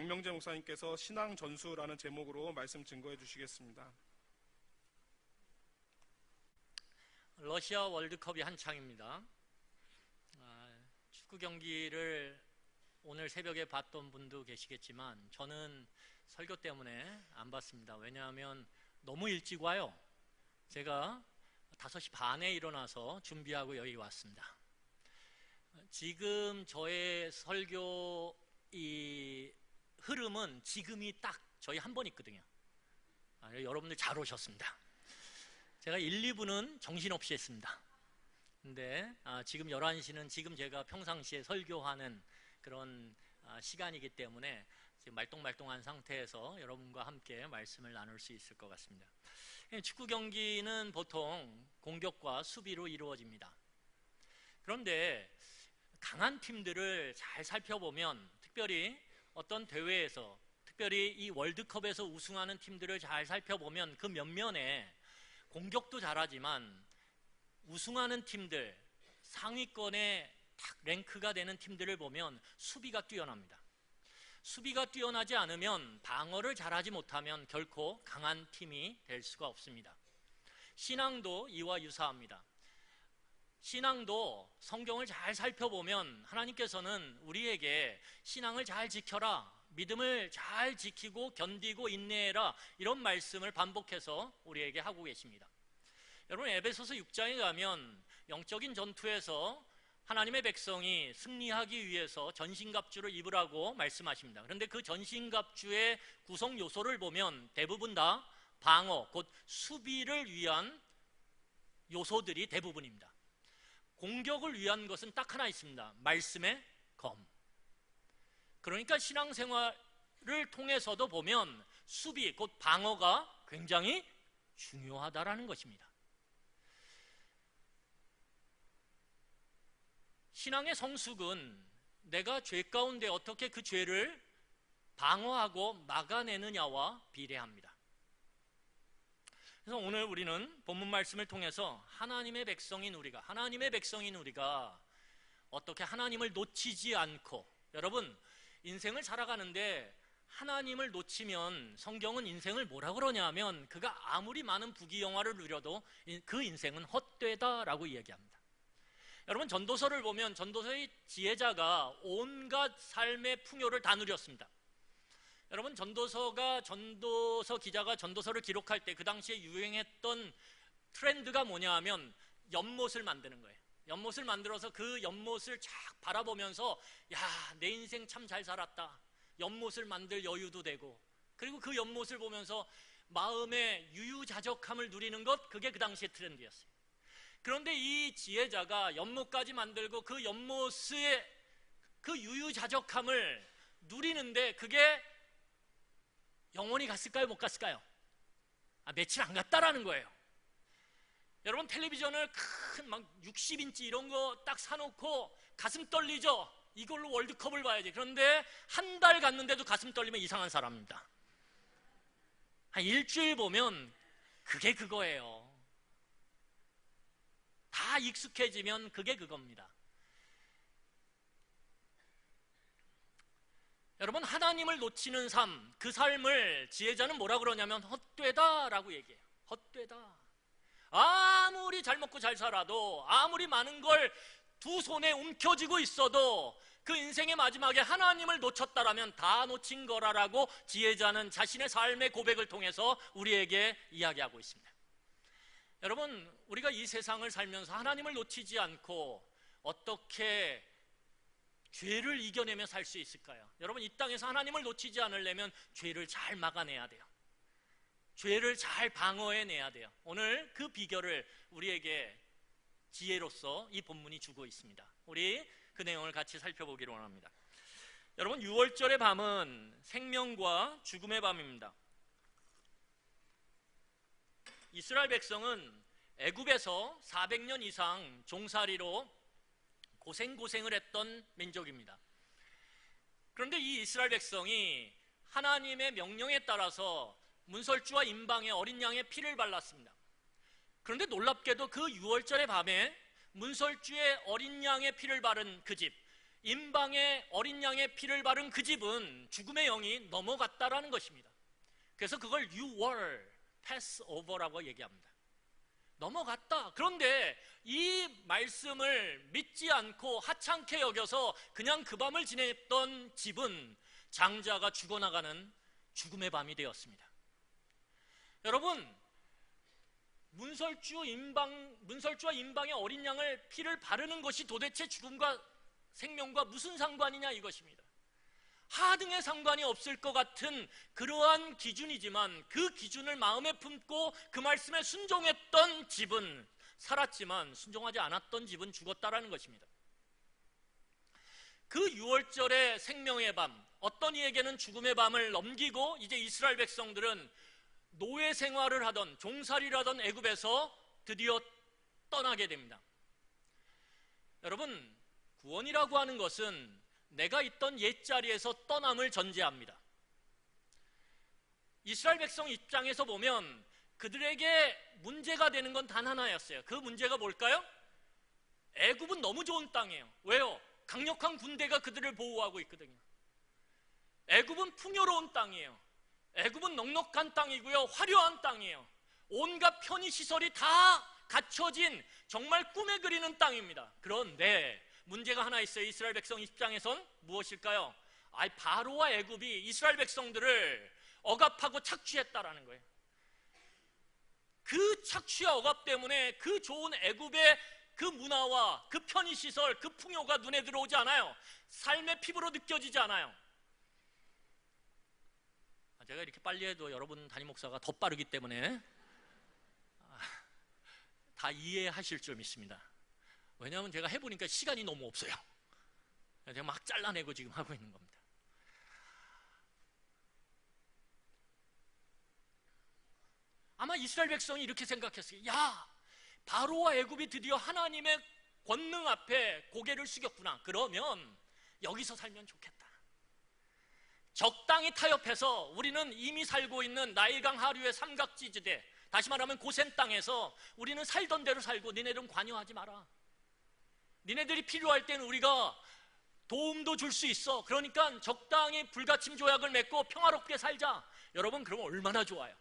박명재 목사님께서 신앙 전수라는 제목으로 말씀 증거해 주시겠습니다. 러시아 월드컵이 한창입니다. 축구 경기를 오늘 새벽에 봤던 분도 계시겠지만 저는 설교 때문에 안 봤습니다. 왜냐하면 너무 일찍 와요. 제가 5시 반에 일어나서 준비하고 여기 왔습니다. 지금 저의 설교 이 흐름은 지금이 딱 저희 한 번 있거든요. 여러분들 잘 오셨습니다. 제가 1, 2부는 정신없이 했습니다. 근데 지금 11시는 지금 제가 평상시에 설교하는 그런 시간이기 때문에 지금 말똥말똥한 상태에서 여러분과 함께 말씀을 나눌 수 있을 것 같습니다. 축구 경기는 보통 공격과 수비로 이루어집니다. 그런데 강한 팀들을 잘 살펴보면, 특별히 어떤 대회에서, 특별히 이 월드컵에서 우승하는 팀들을 잘 살펴보면 그 면면에 공격도 잘하지만 우승하는 팀들, 상위권에 딱 랭크가 되는 팀들을 보면 수비가 뛰어납니다. 수비가 뛰어나지 않으면, 방어를 잘하지 못하면 결코 강한 팀이 될 수가 없습니다. 신앙도 이와 유사합니다. 신앙도 성경을 잘 살펴보면 하나님께서는 우리에게 신앙을 잘 지켜라, 믿음을 잘 지키고 견디고 인내해라, 이런 말씀을 반복해서 우리에게 하고 계십니다. 여러분, 에베소서 6장에 가면 영적인 전투에서 하나님의 백성이 승리하기 위해서 전신갑주를 입으라고 말씀하십니다. 그런데 그 전신갑주의 구성 요소를 보면 대부분 다 방어, 곧 수비를 위한 요소들이 대부분입니다. 공격을 위한 것은 딱 하나 있습니다. 말씀의 검. 그러니까 신앙생활을 통해서도 보면 수비, 곧 방어가 굉장히 중요하다라는 것입니다. 신앙의 성숙은 내가 죄 가운데 어떻게 그 죄를 방어하고 막아내느냐와 비례합니다. 그래서 오늘 우리는 본문 말씀을 통해서 하나님의 백성인 우리가 어떻게 하나님을 놓치지 않고, 여러분, 인생을 살아가는데 하나님을 놓치면 성경은 인생을 뭐라 그러냐 하면 그가 아무리 많은 부귀영화를 누려도 그 인생은 헛되다라고 이야기합니다. 여러분, 전도서를 보면 전도서의 지혜자가 온갖 삶의 풍요를 다 누렸습니다. 여러분, 전도서 기자가 전도서를 기록할 때 그 당시에 유행했던 트렌드가 뭐냐 하면 연못을 만드는 거예요. 연못을 만들어서 그 연못을 쫙 바라보면서 야, 내 인생 참 잘 살았다, 연못을 만들 여유도 되고, 그리고 그 연못을 보면서 마음의 유유자적함을 누리는 것, 그게 그 당시의 트렌드였어요. 그런데 이 지혜자가 연못까지 만들고 그 연못의 그 유유자적함을 누리는데 그게 영원히 갔을까요? 못 갔을까요? 며칠 안 갔다라는 거예요. 여러분, 텔레비전을 큰 막 60인치 이런 거 딱 사놓고 가슴 떨리죠? 이걸로 월드컵을 봐야지. 그런데 한 달 갔는데도 가슴 떨리면 이상한 사람입니다. 한 일주일 보면 그게 그거예요. 다 익숙해지면 그게 그겁니다. 여러분, 하나님을 놓치는 삶, 그 삶을 지혜자는 뭐라 그러냐면 헛되다라고 얘기해요. 헛되다. 아무리 잘 먹고 잘 살아도, 아무리 많은 걸 두 손에 움켜쥐고 있어도 그 인생의 마지막에 하나님을 놓쳤다라면 다 놓친 거라라고 지혜자는 자신의 삶의 고백을 통해서 우리에게 이야기하고 있습니다. 여러분, 우리가 이 세상을 살면서 하나님을 놓치지 않고 어떻게 죄를 이겨내며 살 수 있을까요? 여러분, 이 땅에서 하나님을 놓치지 않으려면 죄를 잘 막아내야 돼요. 죄를 잘 방어해내야 돼요. 오늘 그 비결을 우리에게 지혜로서 이 본문이 주고 있습니다. 우리 그 내용을 같이 살펴보기를 원합니다. 여러분, 6월절의 밤은 생명과 죽음의 밤입니다. 이스라엘 백성은 애굽에서 400년 이상 종살이로 고생을 했던 민족입니다. 그런데 이 이스라엘 백성이 하나님의 명령에 따라서 문설주와 임방의 어린 양의 피를 발랐습니다. 그런데 놀랍게도 그 6월절의 밤에 문설주의 어린 양의 피를 바른 그 집, 임방의 어린 양의 피를 바른 그 집은 죽음의 영이 넘어갔다라는 것입니다. 그래서 그걸 유월, 패스오버라고 얘기합니다. 넘어갔다. 그런데 이 말씀을 믿지 않고 하찮게 여겨서 그냥 그 밤을 지냈던 집은 장자가 죽어나가는 죽음의 밤이 되었습니다. 여러분, 문설주와 임방의 어린 양을 피를 바르는 것이 도대체 죽음과 생명과 무슨 상관이냐 이것입니다. 하등의 상관이 없을 것 같은 그러한 기준이지만 그 기준을 마음에 품고 그 말씀에 순종했던 집은 살았지만 순종하지 않았던 집은 죽었다라는 것입니다. 그 유월절의 생명의 밤, 어떤 이에게는 죽음의 밤을 넘기고 이제 이스라엘 백성들은 노예 생활을 하던 종살이를 하던 애굽에서 드디어 떠나게 됩니다. 여러분, 구원이라고 하는 것은 내가 있던 옛자리에서 떠남을 전제합니다. 이스라엘 백성 입장에서 보면 그들에게 문제가 되는 건 단 하나였어요. 그 문제가 뭘까요? 애굽은 너무 좋은 땅이에요. 왜요? 강력한 군대가 그들을 보호하고 있거든요. 애굽은 풍요로운 땅이에요. 애굽은 넉넉한 땅이고요, 화려한 땅이에요. 온갖 편의시설이 다 갖춰진 정말 꿈에 그리는 땅입니다. 그런데 문제가 하나 있어요. 이스라엘 백성 입장에선 무엇일까요? 바로와 애굽이 이스라엘 백성들을 억압하고 착취했다라는 거예요. 그 착취와 억압 때문에 그 좋은 애굽의 그 문화와 그 편의시설, 그 풍요가 눈에 들어오지 않아요. 삶의 피부로 느껴지지 않아요. 제가 이렇게 빨리 해도 여러분 담임 목사가 더 빠르기 때문에 다 이해하실 줄 믿습니다. 왜냐하면 제가 해보니까 시간이 너무 없어요. 제가 막 잘라내고 지금 하고 있는 겁니다. 아마 이스라엘 백성이 이렇게 생각했어요. 야, 바로와 애굽이 드디어 하나님의 권능 앞에 고개를 숙였구나. 그러면 여기서 살면 좋겠다. 적당히 타협해서 우리는 이미 살고 있는 나일강 하류의 삼각지지대, 다시 말하면 고센 땅에서 우리는 살던 대로 살고 니네들은 관여하지 마라. 니네들이 필요할 때는 우리가 도움도 줄 수 있어. 그러니까 적당히 불가침 조약을 맺고 평화롭게 살자. 여러분, 그러면 얼마나 좋아요.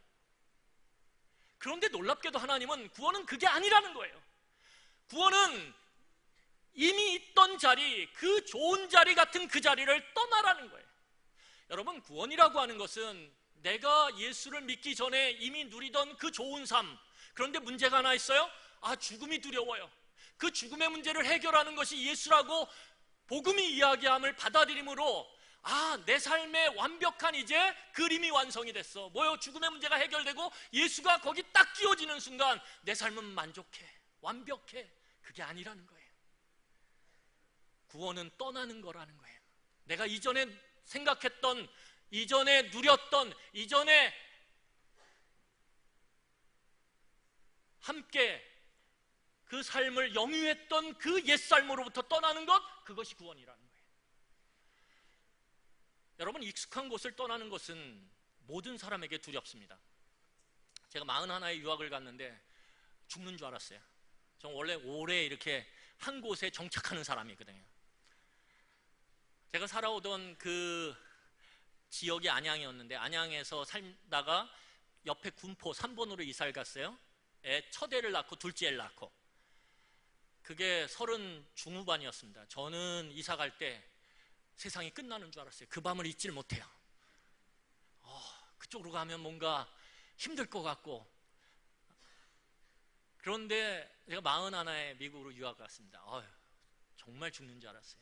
그런데 놀랍게도 하나님은 구원은 그게 아니라는 거예요. 구원은 이미 있던 자리, 그 좋은 자리 같은 그 자리를 떠나라는 거예요. 여러분, 구원이라고 하는 것은 내가 예수를 믿기 전에 이미 누리던 그 좋은 삶, 그런데 문제가 하나 있어요. 죽음이 두려워요. 그 죽음의 문제를 해결하는 것이 예수라고 복음이 이야기함을 받아들임으로 내 삶의 완벽한 이제 그림이 완성이 됐어. 뭐요? 죽음의 문제가 해결되고 예수가 거기 딱 끼워지는 순간 내 삶은 만족해, 완벽해. 그게 아니라는 거예요. 구원은 떠나는 거라는 거예요. 내가 이전에 생각했던, 이전에 누렸던, 이전에 함께 그 삶을 영유했던 그 옛삶으로부터 떠나는 것, 그것이 구원이라는 거예요. 여러분, 익숙한 곳을 떠나는 것은 모든 사람에게 두렵습니다. 제가 41의 유학을 갔는데 죽는 줄 알았어요. 저는 원래 오래 이렇게 한 곳에 정착하는 사람이거든요. 제가 살아오던 그 지역이 안양이었는데 안양에서 살다가 옆에 군포 3번으로 이사를 갔어요. 첫 애를 낳고 둘째 애를 낳고. 그게 30 중후반이었습니다. 저는 이사 갈 때 세상이 끝나는 줄 알았어요. 그 밤을 잊질 못해요. 그쪽으로 가면 뭔가 힘들 것 같고. 그런데 제가 41에 미국으로 유학 갔습니다. 정말 죽는 줄 알았어요.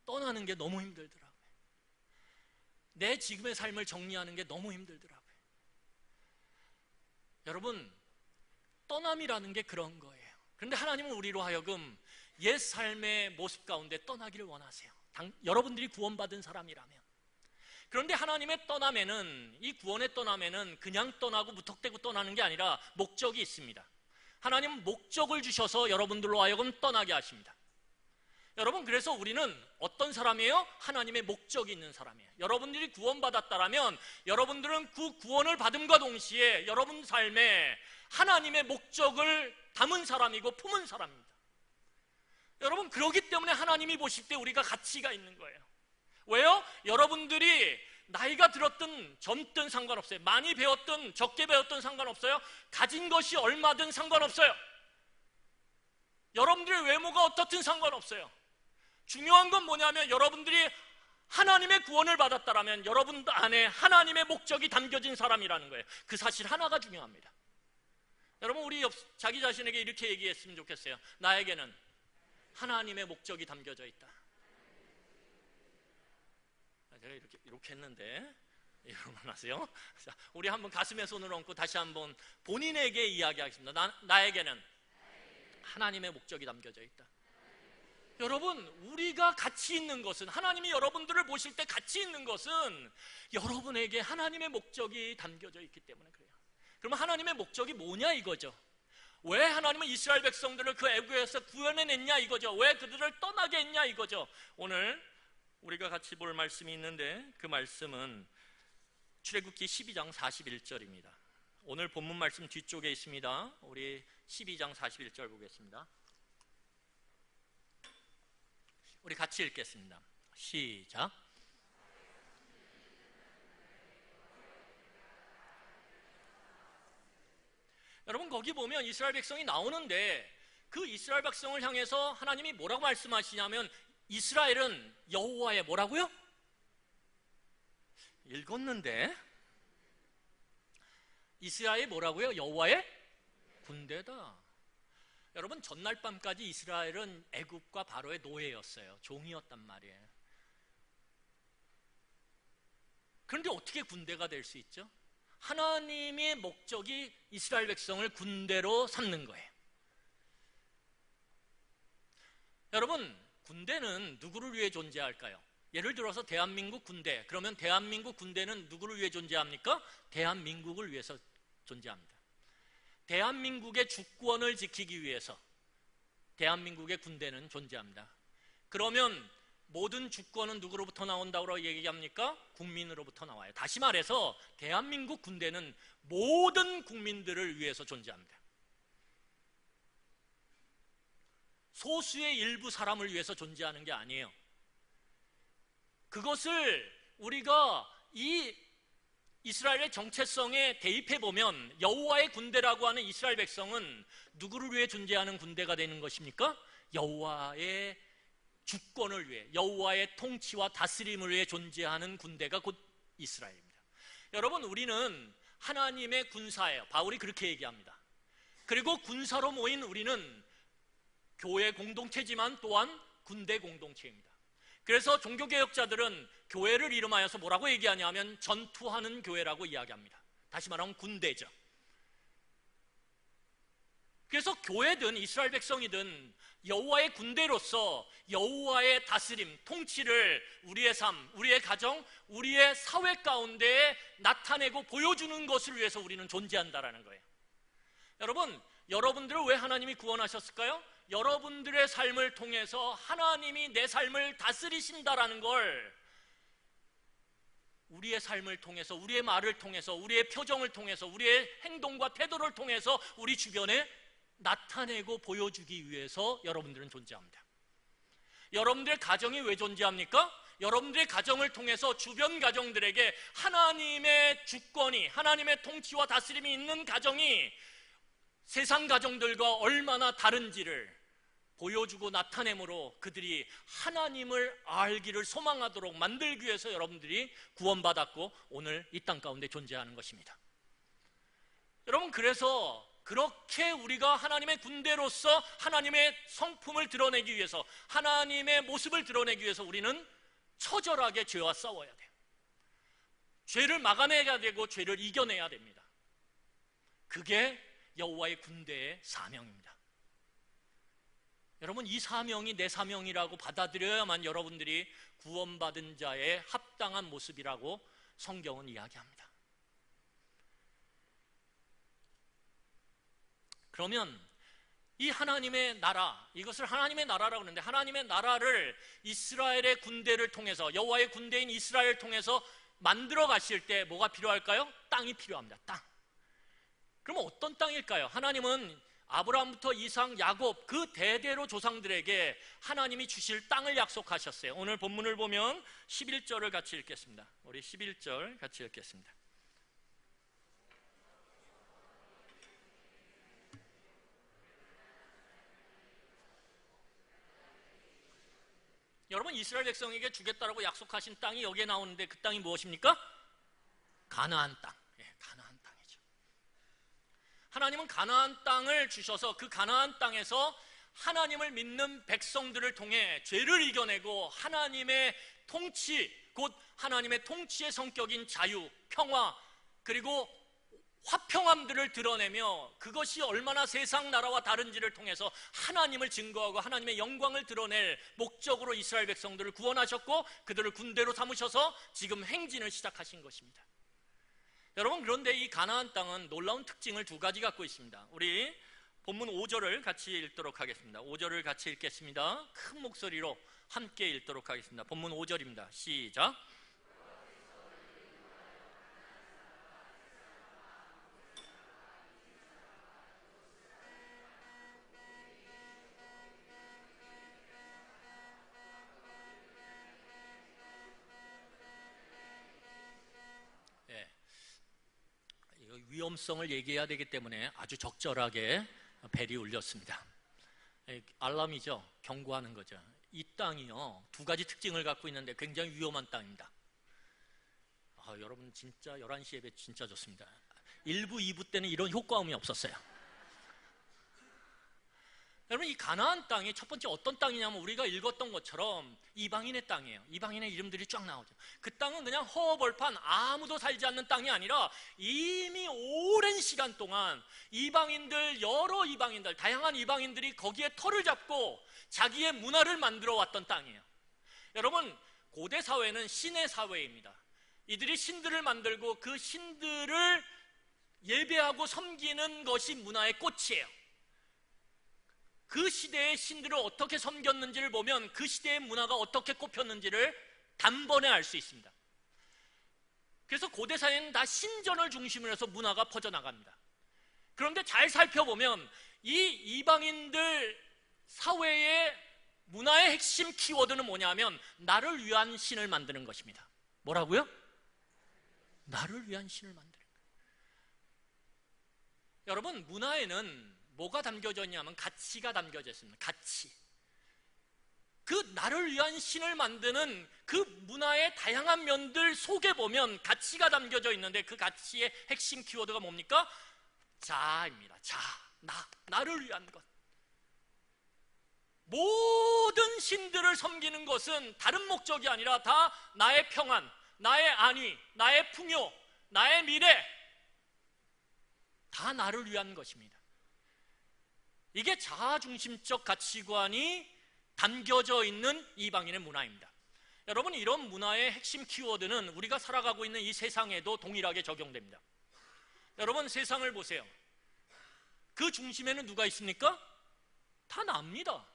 떠나는 게 너무 힘들더라고요. 내 지금의 삶을 정리하는 게 너무 힘들더라고요. 여러분, 떠남이라는 게 그런 거예요. 그런데 하나님은 우리로 하여금 옛 삶의 모습 가운데 떠나기를 원하세요. 여러분들이 구원받은 사람이라면. 그런데 하나님의 떠남에는, 이 구원의 떠남에는 그냥 떠나고 무턱대고 떠나는 게 아니라 목적이 있습니다. 하나님은 목적을 주셔서 여러분들로 하여금 떠나게 하십니다. 여러분, 그래서 우리는 어떤 사람이에요? 하나님의 목적이 있는 사람이에요. 여러분들이 구원받았다라면 여러분들은 그 구원을 받음과 동시에 여러분 삶에 하나님의 목적을 담은 사람이고 품은 사람입니다. 여러분, 그러기 때문에 하나님이 보실 때 우리가 가치가 있는 거예요. 왜요? 여러분들이 나이가 들었든 젊든 상관없어요. 많이 배웠든 적게 배웠든 상관없어요. 가진 것이 얼마든 상관없어요. 여러분들의 외모가 어떻든 상관없어요. 중요한 건 뭐냐면 여러분들이 하나님의 구원을 받았다라면 여러분 안에 하나님의 목적이 담겨진 사람이라는 거예요. 그 사실 하나가 중요합니다. 여러분, 우리 자기 자신에게 이렇게 얘기했으면 좋겠어요. 나에게는 하나님의 목적이 담겨져 있다. 제가 이렇게 했는데 여러분 아세요? 자, 우리 한번 가슴에 손을 얹고 다시 한번 본인에게 이야기하겠습니다. 나에게는 하나님의 목적이 담겨져 있다. 여러분, 우리가 가치 있는 것은, 하나님이 여러분들을 보실 때 가치 있는 것은 여러분에게 하나님의 목적이 담겨져 있기 때문에 그래요. 그러면 하나님의 목적이 뭐냐 이거죠. 왜 하나님은 이스라엘 백성들을 그 애굽에서 구원해냈냐 이거죠. 왜 그들을 떠나게 했냐 이거죠. 오늘 우리가 같이 볼 말씀이 있는데 그 말씀은 출애굽기 12장 41절입니다. 오늘 본문 말씀 뒤쪽에 있습니다. 우리 12장 41절 보겠습니다. 우리 같이 읽겠습니다. 시작. 여러분, 거기 보면 이스라엘 백성이 나오는데 그 이스라엘 백성을 향해서 하나님이 뭐라고 말씀하시냐면 이스라엘은 여호와의 뭐라고요? 읽었는데 이스라엘이 뭐라고요? 여호와의 군대다. 여러분, 전날 밤까지 이스라엘은 애굽과 바로의 노예였어요. 종이었단 말이에요. 그런데 어떻게 군대가 될 수 있죠? 하나님의 목적이 이스라엘 백성을 군대로 삼는 거예요. 여러분, 군대는 누구를 위해 존재할까요? 예를 들어서 대한민국 군대, 그러면 대한민국 군대는 누구를 위해 존재합니까? 대한민국을 위해서 존재합니다. 대한민국의 주권을 지키기 위해서 대한민국의 군대는 존재합니다. 그러면 모든 주권은 누구로부터 나온다고 얘기합니까? 국민으로부터 나와요. 다시 말해서 대한민국 군대는 모든 국민들을 위해서 존재합니다. 소수의 일부 사람을 위해서 존재하는 게 아니에요. 그것을 우리가 이 이스라엘의 정체성에 대입해 보면 여호와의 군대라고 하는 이스라엘 백성은 누구를 위해 존재하는 군대가 되는 것입니까? 여호와의 주권을 위해, 여호와의 통치와 다스림을 위해 존재하는 군대가 곧 이스라엘입니다. 여러분, 우리는 하나님의 군사예요. 바울이 그렇게 얘기합니다. 그리고 군사로 모인 우리는 교회 공동체지만 또한 군대 공동체입니다. 그래서 종교개혁자들은 교회를 이름하여서 뭐라고 얘기하냐면 전투하는 교회라고 이야기합니다. 다시 말하면 군대죠. 그래서 교회든 이스라엘 백성이든 여호와의 군대로서 여호와의 다스림, 통치를 우리의 삶, 우리의 가정, 우리의 사회 가운데 나타내고 보여주는 것을 위해서 우리는 존재한다라는 거예요. 여러분, 여러분들을 왜 하나님이 구원하셨을까요? 여러분들의 삶을 통해서 하나님이 내 삶을 다스리신다라는 걸 우리의 삶을 통해서, 우리의 말을 통해서, 우리의 표정을 통해서, 우리의 행동과 태도를 통해서 우리 주변에 나타내고 보여주기 위해서 여러분들은 존재합니다. 여러분들의 가정이 왜 존재합니까? 여러분들의 가정을 통해서 주변 가정들에게 하나님의 주권이, 하나님의 통치와 다스림이 있는 가정이 세상 가정들과 얼마나 다른지를 보여주고 나타내므로 그들이 하나님을 알기를 소망하도록 만들기 위해서 여러분들이 구원받았고 오늘 이 땅 가운데 존재하는 것입니다. 여러분, 그래서 그렇게 우리가 하나님의 군대로서 하나님의 성품을 드러내기 위해서, 하나님의 모습을 드러내기 위해서 우리는 처절하게 죄와 싸워야 돼요. 죄를 막아내야 되고 죄를 이겨내야 됩니다. 그게 여호와의 군대의 사명입니다. 여러분, 이 사명이 내 사명이라고 받아들여야만 여러분들이 구원받은 자의 합당한 모습이라고 성경은 이야기합니다. 그러면 이 하나님의 나라, 이것을 하나님의 나라라고 하는데 하나님의 나라를 이스라엘의 군대를 통해서, 여호와의 군대인 이스라엘을 통해서 만들어 가실 때 뭐가 필요할까요? 땅이 필요합니다. 땅. 그럼 어떤 땅일까요? 하나님은 아브라함부터 이삭, 야곱 그 대대로 조상들에게 하나님이 주실 땅을 약속하셨어요. 오늘 본문을 보면 11절을 같이 읽겠습니다. 우리 11절 같이 읽겠습니다. 여러분, 이스라엘 백성에게 주겠다라고 약속하신 땅이 여기에 나오는데 그 땅이 무엇입니까? 가나안 땅. 가나안 땅이죠. 하나님은 가나안 땅을 주셔서 그 가나안 땅에서 하나님을 믿는 백성들을 통해 죄를 이겨내고 하나님의 통치, 곧 하나님의 통치의 성격인 자유, 평화, 그리고 화평함들을 드러내며 그것이 얼마나 세상 나라와 다른지를 통해서 하나님을 증거하고 하나님의 영광을 드러낼 목적으로 이스라엘 백성들을 구원하셨고 그들을 군대로 삼으셔서 지금 행진을 시작하신 것입니다. 여러분, 그런데 이 가나안 땅은 놀라운 특징을 두 가지 갖고 있습니다. 우리 본문 5절을 같이 읽도록 하겠습니다. 5절을 같이 읽겠습니다. 큰 목소리로 함께 읽도록 하겠습니다. 본문 5절입니다. 시작. 위험성을 얘기해야 되기 때문에 아주 적절하게 벨이 울렸습니다. 알람이죠. 경고하는 거죠. 이 땅이요, 두 가지 특징을 갖고 있는데 굉장히 위험한 땅입니다. 여러분, 진짜 11시 예배 진짜 좋습니다. 1부, 2부 때는 이런 효과음이 없었어요. 여러분, 이 가나안 땅이 첫 번째 어떤 땅이냐면 우리가 읽었던 것처럼 이방인의 땅이에요. 이방인의 이름들이 쫙 나오죠. 그 땅은 그냥 허허벌판 아무도 살지 않는 땅이 아니라 이미 오랜 시간 동안 이방인들, 여러 이방인들, 다양한 이방인들이 거기에 터를 잡고 자기의 문화를 만들어 왔던 땅이에요. 여러분, 고대 사회는 신의 사회입니다. 이들이 신들을 만들고 그 신들을 예배하고 섬기는 것이 문화의 꽃이에요. 그 시대의 신들을 어떻게 섬겼는지를 보면 그 시대의 문화가 어떻게 꼽혔는지를 단번에 알 수 있습니다. 그래서 고대 사회는 다 신전을 중심으로 해서 문화가 퍼져나갑니다. 그런데 잘 살펴보면 이 이방인들 사회의 문화의 핵심 키워드는 뭐냐면 나를 위한 신을 만드는 것입니다. 뭐라고요? 나를 위한 신을 만드는 거예요. 여러분, 문화에는 뭐가 담겨져 있냐면 가치가 담겨져 있습니다. 가치. 그 나를 위한 신을 만드는 그 문화의 다양한 면들 속에 보면 가치가 담겨져 있는데 그 가치의 핵심 키워드가 뭡니까? 자입니다. 자, 나를 위한 것. 모든 신들을 섬기는 것은 다른 목적이 아니라 다 나의 평안, 나의 안위, 나의 풍요, 나의 미래, 다 나를 위한 것입니다. 이게 자아중심적 가치관이 담겨져 있는 이방인의 문화입니다. 여러분, 이런 문화의 핵심 키워드는 우리가 살아가고 있는 이 세상에도 동일하게 적용됩니다. 여러분, 세상을 보세요. 그 중심에는 누가 있습니까? 다 납니다.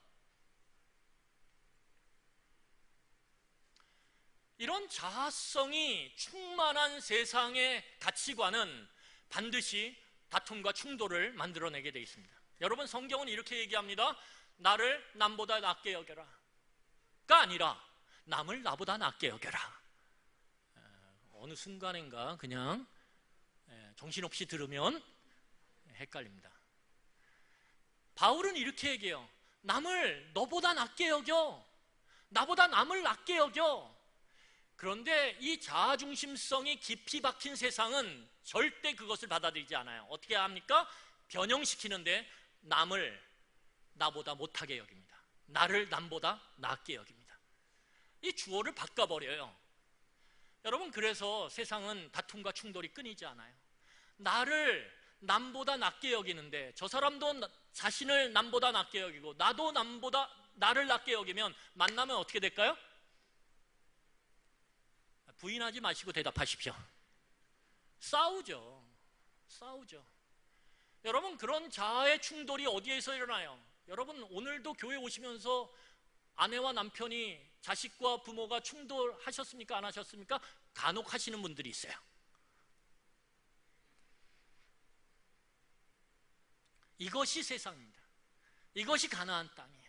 이런 자아성이 충만한 세상의 가치관은 반드시 다툼과 충돌을 만들어내게 되어 있습니다. 여러분, 성경은 이렇게 얘기합니다. 나를 남보다 낫게 여겨라 가 아니라 남을 나보다 낫게 여겨라. 어느 순간인가 그냥 정신없이 들으면 헷갈립니다. 바울은 이렇게 얘기해요. 남을 너보다 낫게 여겨. 나보다 남을 낫게 여겨. 그런데 이 자아중심성이 깊이 박힌 세상은 절대 그것을 받아들이지 않아요. 어떻게 합니까? 변형시키는데 남을 나보다 못하게 여깁니다. 나를 남보다 낫게 여깁니다. 이 주어를 바꿔버려요. 여러분, 그래서 세상은 다툼과 충돌이 끊이지 않아요. 나를 남보다 낫게 여기는데 저 사람도 자신을 남보다 낫게 여기고 나도 나를 낫게 여기면 만나면 어떻게 될까요? 부인하지 마시고 대답하십시오. 싸우죠. 여러분, 그런 자아의 충돌이 어디에서 일어나요? 여러분, 오늘도 교회 오시면서 아내와 남편이, 자식과 부모가 충돌하셨습니까? 안 하셨습니까? 간혹 하시는 분들이 있어요. 이것이 세상입니다. 이것이 가나안 땅이에요.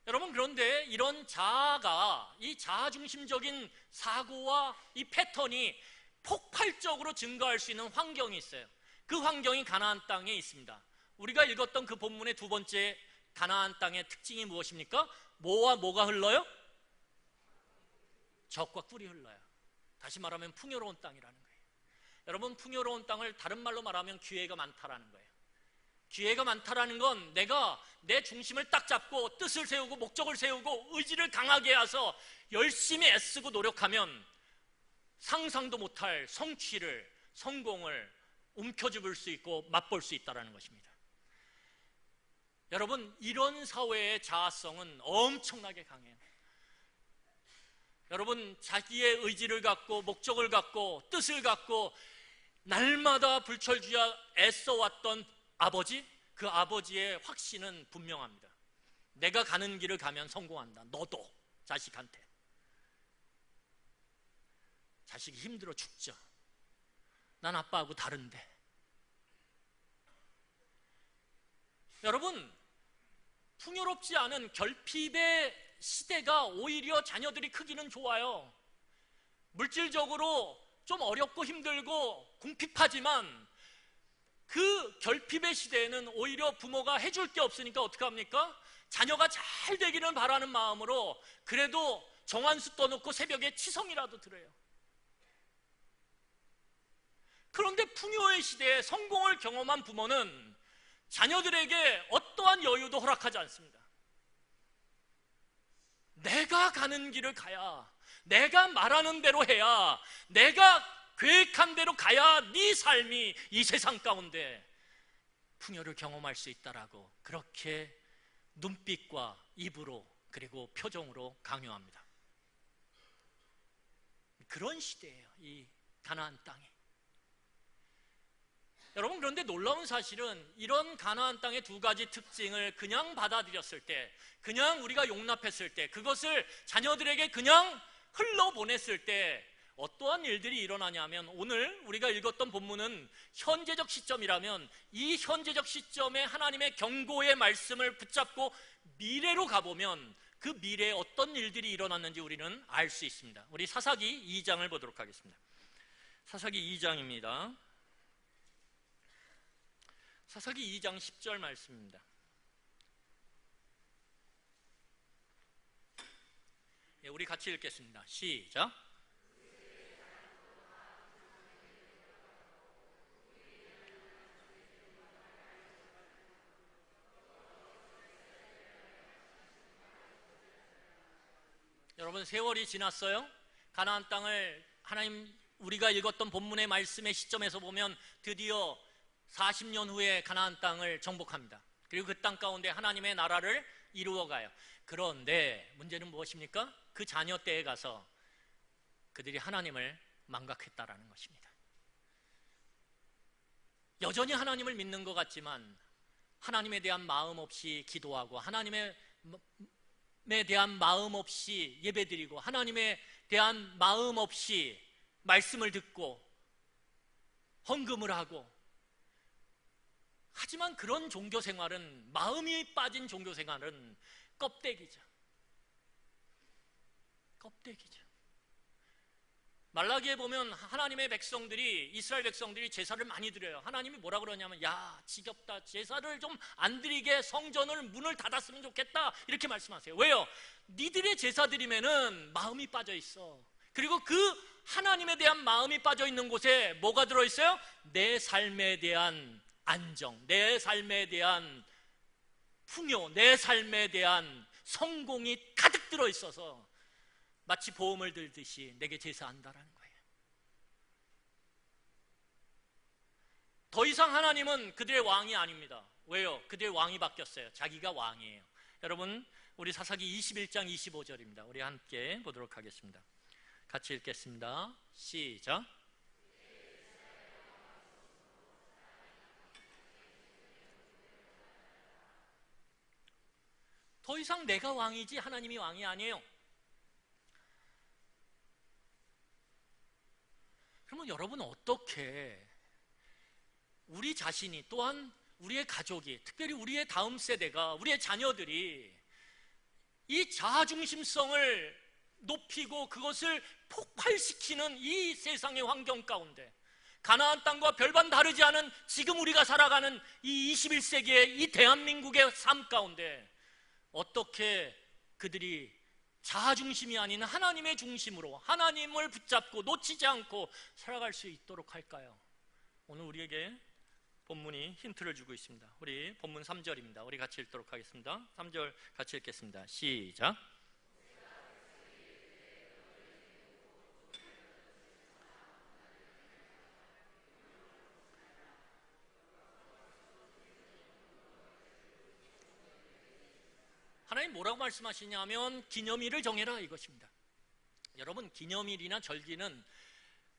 여러분, 그런데 이런 자아가, 이 자아 중심적인 사고와 이 패턴이 폭발적으로 증가할 수 있는 환경이 있어요. 그 환경이 가나안 땅에 있습니다. 우리가 읽었던 그 본문의 두 번째 가나안 땅의 특징이 무엇입니까? 뭐와 뭐가 흘러요? 젖과 꿀이 흘러요. 다시 말하면 풍요로운 땅이라는 거예요. 여러분, 풍요로운 땅을 다른 말로 말하면 기회가 많다라는 거예요. 기회가 많다라는 건 내가 내 중심을 딱 잡고 뜻을 세우고 목적을 세우고 의지를 강하게 해서 열심히 애쓰고 노력하면 상상도 못할 성취를, 성공을 움켜쥐을 수 있고 맛볼 수 있다는 것입니다. 여러분, 이런 사회의 자아성은 엄청나게 강해요. 여러분, 자기의 의지를 갖고 목적을 갖고 뜻을 갖고 날마다 불철주야 애써왔던 아버지, 그 아버지의 확신은 분명합니다. 내가 가는 길을 가면 성공한다. 너도 자식한테. 자식이 힘들어 죽죠. 난 아빠하고 다른데. 여러분, 풍요롭지 않은 결핍의 시대가 오히려 자녀들이 크기는 좋아요. 물질적으로 좀 어렵고 힘들고 궁핍하지만 그 결핍의 시대에는 오히려 부모가 해줄 게 없으니까 어떻게 합니까? 자녀가 잘 되기를 바라는 마음으로 그래도 정한수 떠놓고 새벽에 치성이라도 드려요. 그런데 풍요의 시대에 성공을 경험한 부모는 자녀들에게 어떠한 여유도 허락하지 않습니다. 내가 가는 길을 가야, 내가 말하는 대로 해야, 내가 계획한 대로 가야 네 삶이 이 세상 가운데 풍요를 경험할 수 있다라고 그렇게 눈빛과 입으로 그리고 표정으로 강요합니다. 그런 시대예요, 이 가나안 땅이. 여러분, 그런데 놀라운 사실은 이런 가나안 땅의 두 가지 특징을 그냥 받아들였을 때, 그냥 우리가 용납했을 때, 그것을 자녀들에게 그냥 흘러보냈을 때 어떠한 일들이 일어나냐면, 오늘 우리가 읽었던 본문은 현재적 시점이라면 이 현재적 시점에 하나님의 경고의 말씀을 붙잡고 미래로 가보면 그 미래에 어떤 일들이 일어났는지 우리는 알 수 있습니다. 우리 사사기 2장을 보도록 하겠습니다. 사사기 2장입니다. 사사기 2장 10절 말씀입니다. 우리 같이 읽겠습니다. 시작. 여러분, 세월이 지났어요. 가나안 땅을 하나님, 우리가 읽었던 본문의 말씀의 시점에서 보면 드디어 40년 후에 가나안 땅을 정복합니다. 그리고 그 땅 가운데 하나님의 나라를 이루어가요. 그런데 문제는 무엇입니까? 그 자녀 때에 가서 그들이 하나님을 망각했다라는 것입니다. 여전히 하나님을 믿는 것 같지만 하나님에 대한 마음 없이 기도하고 하나님에 대한 마음 없이 예배드리고 하나님에 대한 마음 없이 말씀을 듣고 헌금을 하고, 하지만 그런 종교생활은, 마음이 빠진 종교생활은 껍데기죠. 껍데기죠. 말라기에 보면 하나님의 백성들이, 이스라엘 백성들이 제사를 많이 드려요. 하나님이 뭐라 그러냐면, 야, 지겹다. 제사를 좀 안 드리게 성전을 문을 닫았으면 좋겠다. 이렇게 말씀하세요. 왜요? 니들의 제사 드리면은 마음이 빠져 있어. 그리고 그 하나님에 대한 마음이 빠져 있는 곳에 뭐가 들어있어요? 내 삶에 대한 안정, 내 삶에 대한 풍요, 내 삶에 대한 성공이 가득 들어있어서 마치 보험을 들듯이 내게 제사한다라는 거예요. 더 이상 하나님은 그들의 왕이 아닙니다. 왜요? 그들의 왕이 바뀌었어요. 자기가 왕이에요. 여러분, 우리 사사기 21장 25절입니다. 우리 함께 보도록 하겠습니다. 같이 읽겠습니다. 시작. 더 이상 내가 왕이지 하나님이 왕이 아니에요. 그러면 여러분, 어떻게 우리 자신이, 또한 우리의 가족이, 특별히 우리의 다음 세대가, 우리의 자녀들이 이 자아중심성을 높이고 그것을 폭발시키는 이 세상의 환경 가운데, 가나안 땅과 별반 다르지 않은 지금 우리가 살아가는 이 21세기의 이 대한민국의 삶 가운데 어떻게 그들이 자아중심이 아닌 하나님의 중심으로 하나님을 붙잡고 놓치지 않고 살아갈 수 있도록 할까요? 오늘 우리에게 본문이 힌트를 주고 있습니다. 우리 본문 3절입니다. 우리 같이 읽도록 하겠습니다. 3절 같이 읽겠습니다. 시작. 하나님 뭐라고 말씀하시냐면 기념일을 정해라 이것입니다. 여러분, 기념일이나 절기는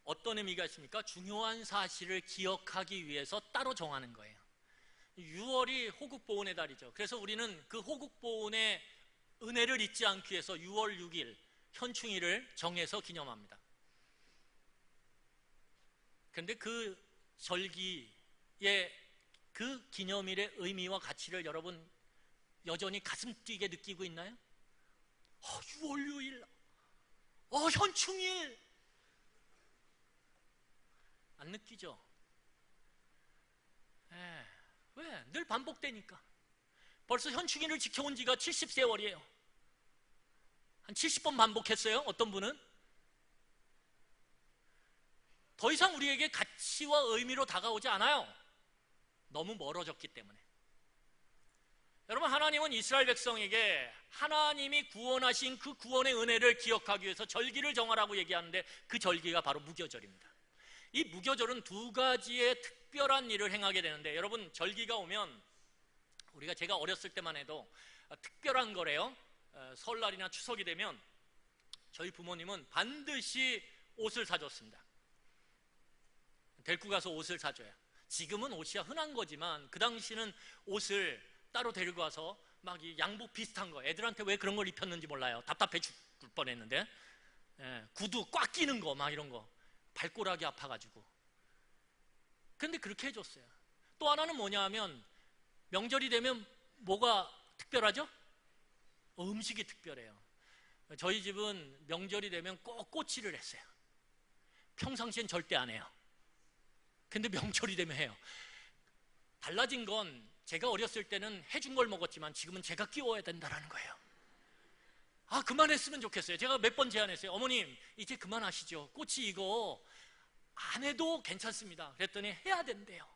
어떤 의미가 있습니까? 중요한 사실을 기억하기 위해서 따로 정하는 거예요. 6월이 호국보훈의 달이죠. 그래서 우리는 그 호국보훈의 은혜를 잊지 않기 위해서 6월 6일 현충일을 정해서 기념합니다. 그런데 그 절기의 그 기념일의 의미와 가치를 여러분 여전히 가슴 뛰게 느끼고 있나요? 6월 6일, 현충일, 안 느끼죠? 왜? 늘 반복되니까. 벌써 현충일을 지켜온 지가 70세월이에요. 한 70번 반복했어요. 어떤 분은 더 이상 우리에게 가치와 의미로 다가오지 않아요. 너무 멀어졌기 때문에. 여러분, 하나님은 이스라엘 백성에게 하나님이 구원하신 그 구원의 은혜를 기억하기 위해서 절기를 정하라고 얘기하는데, 그 절기가 바로 무교절입니다. 이 무교절은 두 가지의 특별한 일을 행하게 되는데, 여러분, 절기가 오면 제가 어렸을 때만 해도 특별한 거래요. 설날이나 추석이 되면 저희 부모님은 반드시 옷을 사줬습니다. 데리고 가서 옷을 사줘요. 지금은 옷이야 흔한 거지만 그 당시는 옷을 따로 데리고 와서 막 이 양복 비슷한 거, 애들한테 왜 그런 걸 입혔는지 몰라요. 답답해 죽을 뻔했는데, 구두 꽉 끼는 거 막 이런 거, 발꼬락이 아파가지고. 근데 그렇게 해줬어요. 또 하나는 뭐냐 하면, 명절이 되면 뭐가 특별하죠? 음식이 특별해요. 저희 집은 명절이 되면 꼭 꼬치를 했어요. 평상시엔 절대 안 해요. 근데 명절이 되면 해요. 달라진 건, 제가 어렸을 때는 해준 걸 먹었지만 지금은 제가 끼워야 된다는 거예요. 그만했으면 좋겠어요. 제가 몇 번 제안했어요. 어머님, 이제 그만하시죠. 꼬치 이거 안 해도 괜찮습니다. 그랬더니 해야 된대요.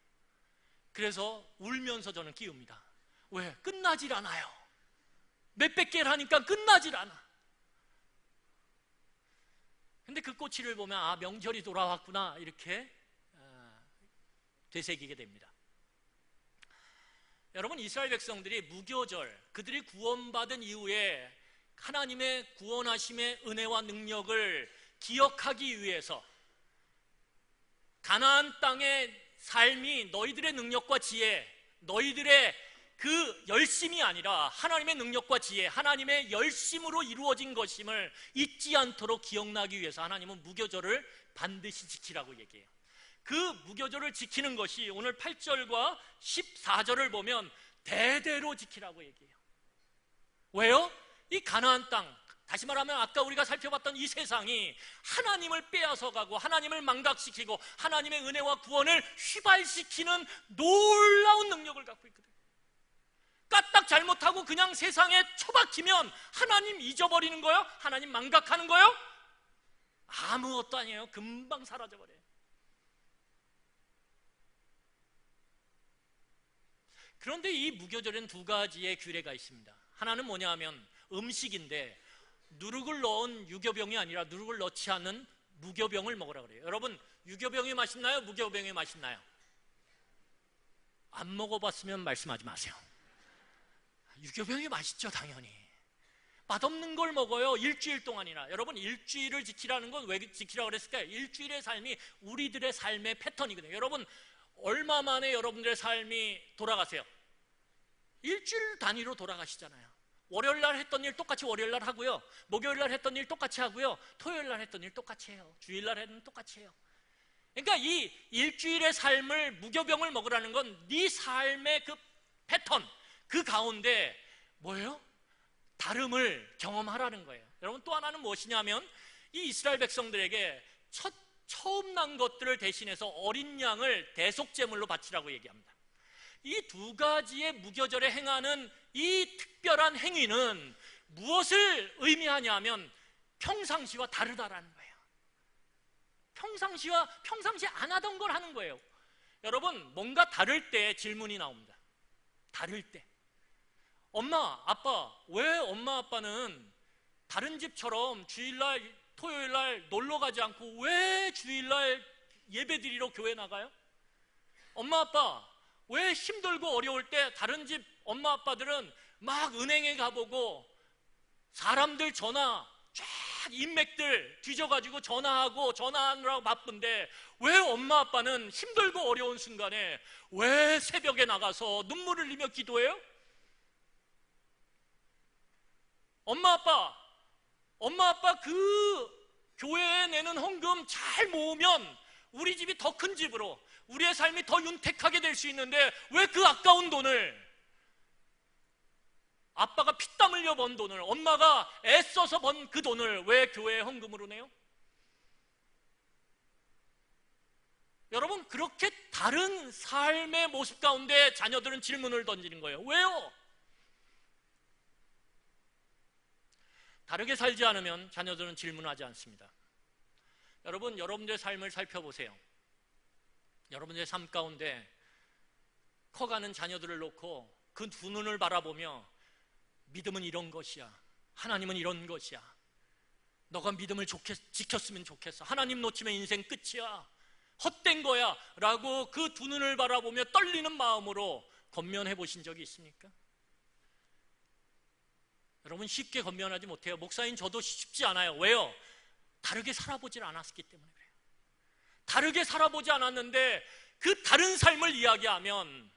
그래서 울면서 저는 끼웁니다. 왜? 끝나질 않아요. 몇백 개를 하니까 끝나질 않아. 근데 그 꼬치를 보면 명절이 돌아왔구나, 이렇게 되새기게 됩니다. 여러분, 이스라엘 백성들이 무교절, 그들이 구원받은 이후에 하나님의 구원하심의 은혜와 능력을 기억하기 위해서 가나안 땅의 삶이 너희들의 능력과 지혜, 너희들의 그 열심이 아니라 하나님의 능력과 지혜, 하나님의 열심으로 이루어진 것임을 잊지 않도록 기억나기 위해서 하나님은 무교절을 반드시 지키라고 얘기해요. 그 무교절을 지키는 것이 오늘 8절과 14절을 보면 대대로 지키라고 얘기해요. 왜요? 이 가나안 땅, 다시 말하면 아까 우리가 살펴봤던 이 세상이 하나님을 빼앗아가고 하나님을 망각시키고 하나님의 은혜와 구원을 휘발시키는 놀라운 능력을 갖고 있거든요. 까딱 잘못하고 그냥 세상에 처박히면 하나님 잊어버리는 거예요? 하나님 망각하는 거예요? 아무것도 아니에요. 금방 사라져버려요. 그런데 이 무교절에는 두 가지의 규례가 있습니다. 하나는 뭐냐 하면 음식인데, 누룩을 넣은 유교병이 아니라 누룩을 넣지 않는 무교병을 먹으라 그래요. 여러분, 유교병이 맛있나요? 무교병이 맛있나요? 안 먹어봤으면 말씀하지 마세요. 유교병이 맛있죠, 당연히. 맛없는 걸 먹어요, 일주일 동안이나. 여러분, 일주일을 지키라는 건 왜 지키라고 그랬을까요? 일주일의 삶이 우리들의 삶의 패턴이거든요. 여러분, 얼마 만에 여러분들의 삶이 돌아가세요? 일주일 단위로 돌아가시잖아요. 월요일날 했던 일 똑같이 월요일날 하고요, 목요일날 했던 일 똑같이 하고요, 토요일날 했던 일 똑같이 해요, 주일날 했던 일 똑같이 해요. 그러니까 이 일주일의 삶을 무교병을 먹으라는 건 네 삶의 그 패턴, 그 가운데 뭐예요? 다름을 경험하라는 거예요. 여러분, 또 하나는 무엇이냐면 이 이스라엘 백성들에게 처음 난 것들을 대신해서 어린 양을 대속제물로 바치라고 얘기합니다. 이 두 가지의 무교절에 행하는 이 특별한 행위는 무엇을 의미하냐면 평상시와 다르다라는 거예요. 평상시 안 하던 걸 하는 거예요. 여러분, 뭔가 다를 때 질문이 나옵니다. 다를 때. 엄마, 아빠, 왜 엄마, 아빠는 다른 집처럼 주일날, 토요일날 놀러 가지 않고 왜 주일날 예배 드리러 교회 나가요? 엄마, 아빠, 왜 힘들고 어려울 때 다른 집 엄마, 아빠들은 막 은행에 가보고 사람들 전화 쫙 인맥들 뒤져가지고 전화하느라고 바쁜데 왜 엄마, 아빠는 힘들고 어려운 순간에 왜 새벽에 나가서 눈물을 흘리며 기도해요? 엄마, 아빠 그 교회에 내는 헌금 잘 모으면 우리 집이 더 큰 집으로, 우리의 삶이 더 윤택하게 될 수 있는데 왜 그 아까운 돈을, 아빠가 피땀 흘려 번 돈을, 엄마가 애써서 번 그 돈을 왜 교회에 헌금으로 내요? 여러분, 그렇게 다른 삶의 모습 가운데 자녀들은 질문을 던지는 거예요. 왜요? 다르게 살지 않으면 자녀들은 질문하지 않습니다. 여러분, 여러분들의 삶을 살펴보세요. 여러분들의 삶 가운데 커가는 자녀들을 놓고 그 두 눈을 바라보며 믿음은 이런 것이야, 하나님은 이런 것이야, 너가 믿음을 지켰으면 좋겠어, 하나님 놓치면 인생 끝이야, 헛된 거야 라고 그 두 눈을 바라보며 떨리는 마음으로 권면해 보신 적이 있습니까? 여러분, 쉽게 권면하지 못해요. 목사인 저도 쉽지 않아요. 왜요? 다르게 살아보질 않았기 때문에 그래요. 다르게 살아보지 않았는데 그 다른 삶을 이야기하면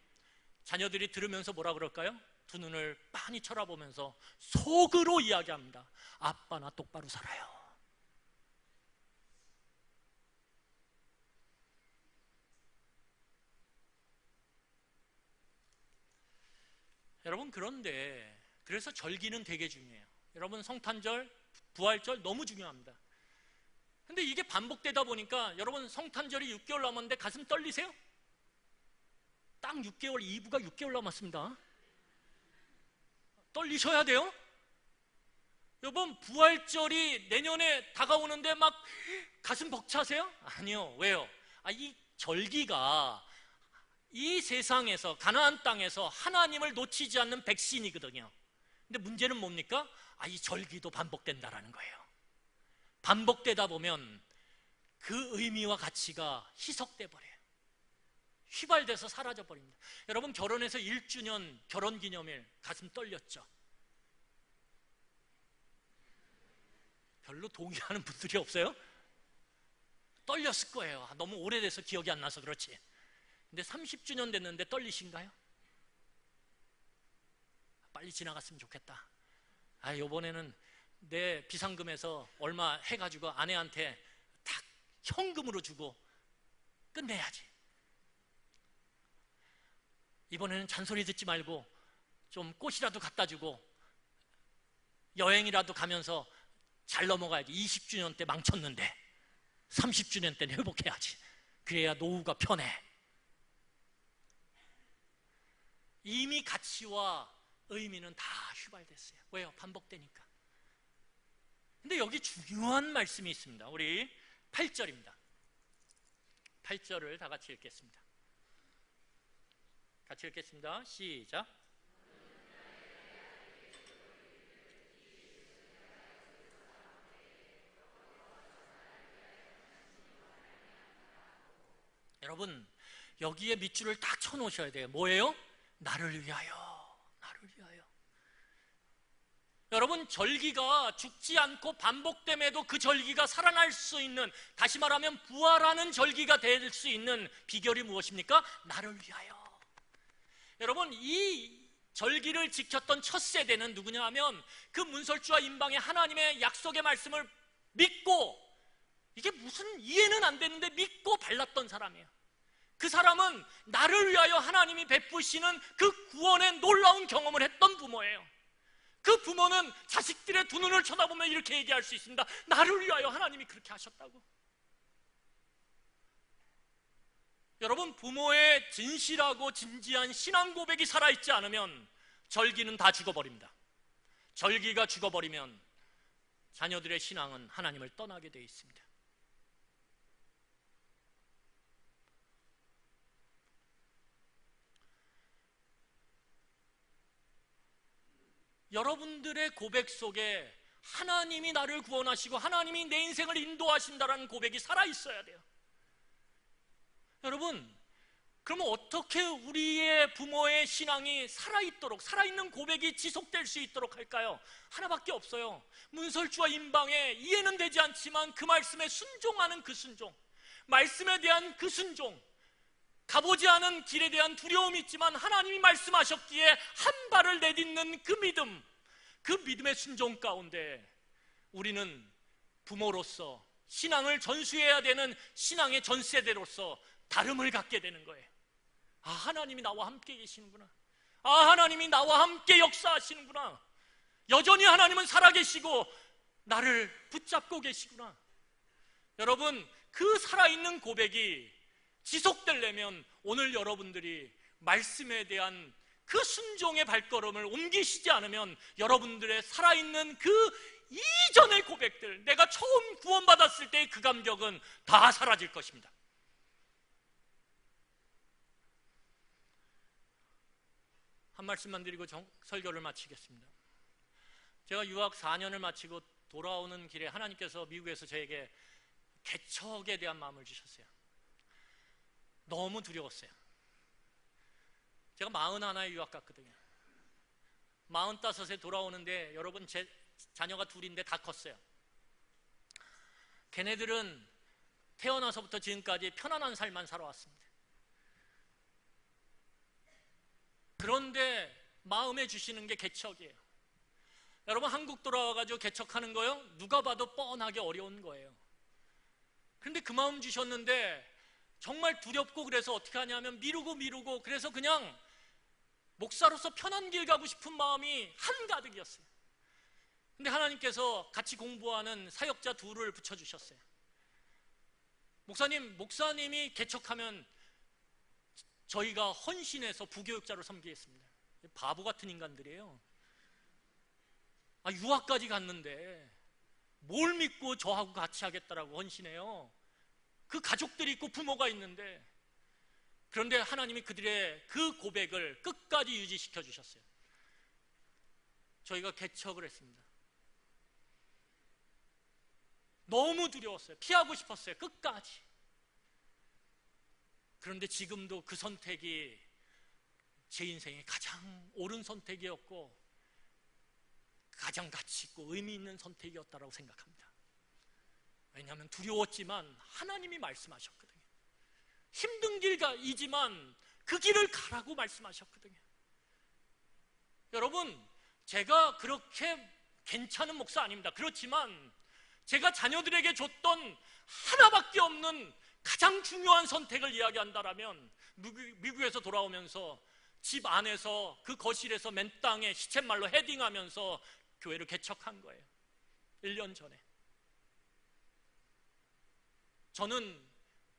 자녀들이 들으면서 뭐라 그럴까요? 두 눈을 빤히 쳐다보면서 속으로 이야기합니다. 아빠, 나 똑바로 살아요. 여러분, 그런데 그래서 절기는 되게 중요해요. 여러분, 성탄절, 부활절 너무 중요합니다. 근데 이게 반복되다 보니까 여러분, 성탄절이 6개월 남았는데 가슴 떨리세요? 딱 6개월, 2부가 6개월 남았습니다. 떨리셔야 돼요? 여러분, 부활절이 내년에 다가오는데 막 가슴 벅차세요? 아니요. 왜요? 이 절기가 이 세상에서, 가나안 땅에서 하나님을 놓치지 않는 백신이거든요. 근데 문제는 뭡니까? 이 절기도 반복된다라는 거예요. 반복되다 보면 그 의미와 가치가 희석돼 버려요. 휘발돼서 사라져 버립니다. 여러분, 결혼해서 1주년 결혼기념일 가슴 떨렸죠? 별로 동의하는 분들이 없어요? 떨렸을 거예요. 너무 오래돼서 기억이 안 나서 그렇지. 근데 30주년 됐는데 떨리신가요? 빨리 지나갔으면 좋겠다. 이번에는 내 비상금에서 얼마 해가지고 아내한테 딱 현금으로 주고 끝내야지. 이번에는 잔소리 듣지 말고 좀 꽃이라도 갖다 주고 여행이라도 가면서 잘 넘어가야지. 20주년 때 망쳤는데 30주년 때는 회복해야지. 그래야 노후가 편해. 이미 가치와 의미는 다 휘발됐어요. 왜요? 반복되니까. 근데 여기 중요한 말씀이 있습니다. 우리 8절입니다. 8절을 다 같이 읽겠습니다. 같이 읽겠습니다. 시작. 여러분, 여기에 밑줄을 딱 쳐놓으셔야 돼요. 뭐예요? 나를 위하여, 나를 위하여. 여러분, 절기가 죽지 않고 반복됨에도 그 절기가 살아날 수 있는, 다시 말하면 부활하는 절기가 될 수 있는 비결이 무엇입니까? 나를 위하여. 여러분, 이 절기를 지켰던 첫 세대는 누구냐 하면 그 문설주와 임방의 하나님의 약속의 말씀을 믿고, 이게 무슨 이해는 안 되는데 믿고 달랐던 사람이에요. 그 사람은 나를 위하여 하나님이 베푸시는 그 구원의 놀라운 경험을 했던 부모예요. 그 부모는 자식들의 두 눈을 쳐다보며 이렇게 얘기할 수 있습니다. 나를 위하여 하나님이 그렇게 하셨다고. 여러분, 부모의 진실하고 진지한 신앙 고백이 살아있지 않으면 절기는 다 죽어버립니다. 절기가 죽어버리면 자녀들의 신앙은 하나님을 떠나게 되어 있습니다. 여러분들의 고백 속에 하나님이 나를 구원하시고 하나님이 내 인생을 인도하신다라는 고백이 살아있어야 돼요. 여러분, 그러면 어떻게 우리의 부모의 신앙이 살아있도록, 살아있는 고백이 지속될 수 있도록 할까요? 하나밖에 없어요. 문설주와 임방에 이해는 되지 않지만 그 말씀에 순종하는 그 순종, 말씀에 대한 그 순종, 가보지 않은 길에 대한 두려움이 있지만 하나님이 말씀하셨기에 한 발을 내딛는 그 믿음, 그 믿음의 순종 가운데 우리는 부모로서 신앙을 전수해야 되는 신앙의 전세대로서 다름을 갖게 되는 거예요. 아, 하나님이 나와 함께 계시는구나. 아, 하나님이 나와 함께 역사하시는구나. 여전히 하나님은 살아계시고 나를 붙잡고 계시구나. 여러분, 그 살아있는 고백이 지속되려면 오늘 여러분들이 말씀에 대한 그 순종의 발걸음을 옮기시지 않으면 여러분들의 살아있는 그 이전의 고백들, 내가 처음 구원받았을 때의 그 감격은 다 사라질 것입니다. 한 말씀만 드리고 설교를 마치겠습니다. 제가 유학 4년을 마치고 돌아오는 길에 하나님께서 미국에서 저에게 개척에 대한 마음을 주셨어요. 너무 두려웠어요. 제가 41에 유학 갔거든요. 45에 돌아오는데 여러분, 제 자녀가 둘인데 다 컸어요. 걔네들은 태어나서부터 지금까지 편안한 삶만 살아왔습니다. 그런데 마음에 주시는 게 개척이에요. 여러분, 한국 돌아와가지고 개척하는 거요? 누가 봐도 뻔하게 어려운 거예요. 그런데 그 마음 주셨는데 정말 두렵고, 그래서 어떻게 하냐면 미루고 그래서 그냥 목사로서 편한 길 가고 싶은 마음이 한가득이었어요. 근데 하나님께서 같이 공부하는 사역자 둘을 붙여주셨어요. 목사님이 개척하면 저희가 헌신해서 부교육자로 섬기겠습니다. 바보 같은 인간들이에요. 아, 유학까지 갔는데 뭘 믿고 저하고 같이 하겠다라고 헌신해요. 그 가족들이 있고 부모가 있는데. 그런데 하나님이 그들의 그 고백을 끝까지 유지시켜 주셨어요. 저희가 개척을 했습니다. 너무 두려웠어요. 피하고 싶었어요. 끝까지. 그런데 지금도 그 선택이 제 인생의 가장 옳은 선택이었고 가장 가치 있고 의미 있는 선택이었다고 생각합니다. 왜냐하면 두려웠지만 하나님이 말씀하셨거든요. 힘든 길이지만 그 길을 가라고 말씀하셨거든요. 여러분, 제가 그렇게 괜찮은 목사 아닙니다. 그렇지만 제가 자녀들에게 줬던 하나밖에 없는 가장 중요한 선택을 이야기한다라면 미국에서 돌아오면서 집 안에서 그 거실에서 맨 땅에 시쳇말로 헤딩하면서 교회를 개척한 거예요. 1년 전에. 저는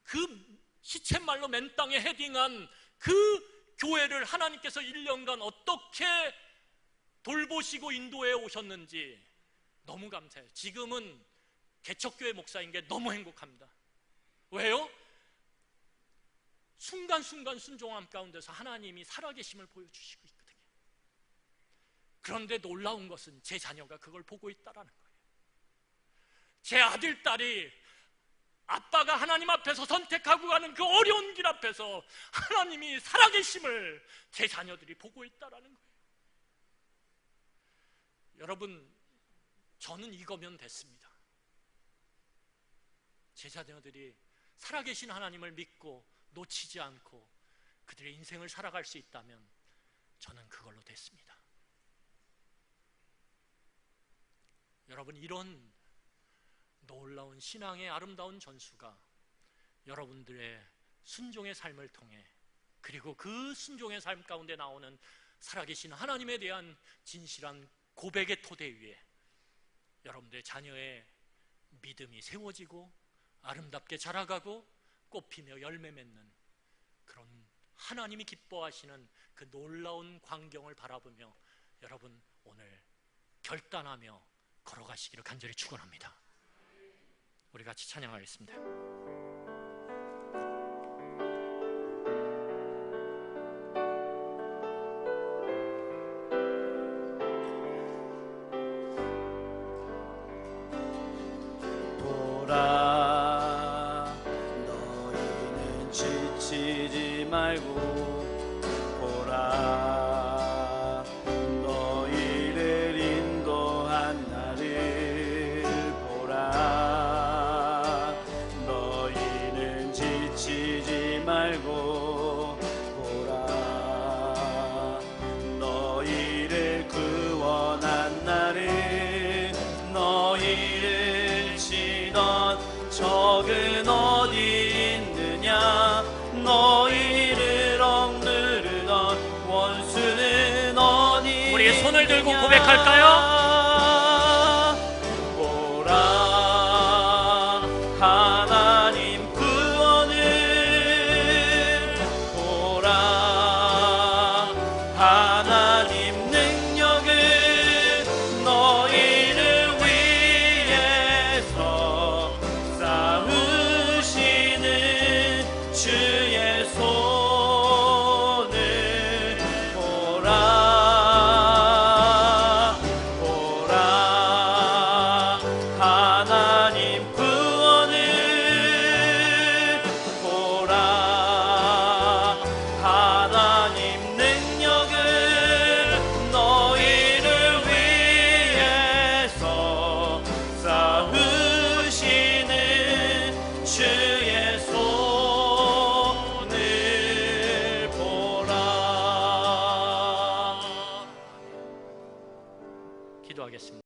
그 시쳇말로 맨 땅에 헤딩한 그 교회를 하나님께서 1년간 어떻게 돌보시고 인도해 오셨는지 너무 감사해요. 지금은 개척교회 목사인 게 너무 행복합니다. 왜요? 순간순간 순종함 가운데서 하나님이 살아계심을 보여주시고 있거든요. 그런데 놀라운 것은 제 자녀가 그걸 보고 있다는 거예요. 제 아들, 딸이 아빠가 하나님 앞에서 선택하고 가는 그 어려운 길 앞에서 하나님이 살아계심을 제 자녀들이 보고 있다는 거예요. 여러분, 저는 이거면 됐습니다. 제 자녀들이 살아계신 하나님을 믿고 놓치지 않고 그들의 인생을 살아갈 수 있다면 저는 그걸로 됐습니다. 여러분, 이런 놀라운 신앙의 아름다운 전수가 여러분들의 순종의 삶을 통해, 그리고 그 순종의 삶 가운데 나오는 살아계신 하나님에 대한 진실한 고백의 토대 위에 여러분들의 자녀의 믿음이 세워지고 아름답게 자라가고 꽃피며 열매 맺는 그런 하나님이 기뻐하시는 그 놀라운 광경을 바라보며 여러분 오늘 결단하며 걸어가시기를 간절히 축원합니다. 우리 같이 찬양하겠습니다. 보라, 너희는 지치지 말고 보라, 너희를 인도한 나를 보라, 너희는 지치지 말고 보라, 너희를 구원한 나를, 너희를 치던 적은 어디 있느냐, 너희를 억누르던 원수는 어디 있느냐. 우리 손을 들고 고백할까요? 보라, 하나님 구원을, 보라, 하나님 능력을, 너희를 위해서 쌓으시는 주의 손을 보라, 보라, 하나님 구원을, 보라, 하나님 능력을, 너희를 위해서 쌓으시는 주의 손을 보라. 기도하겠습니다.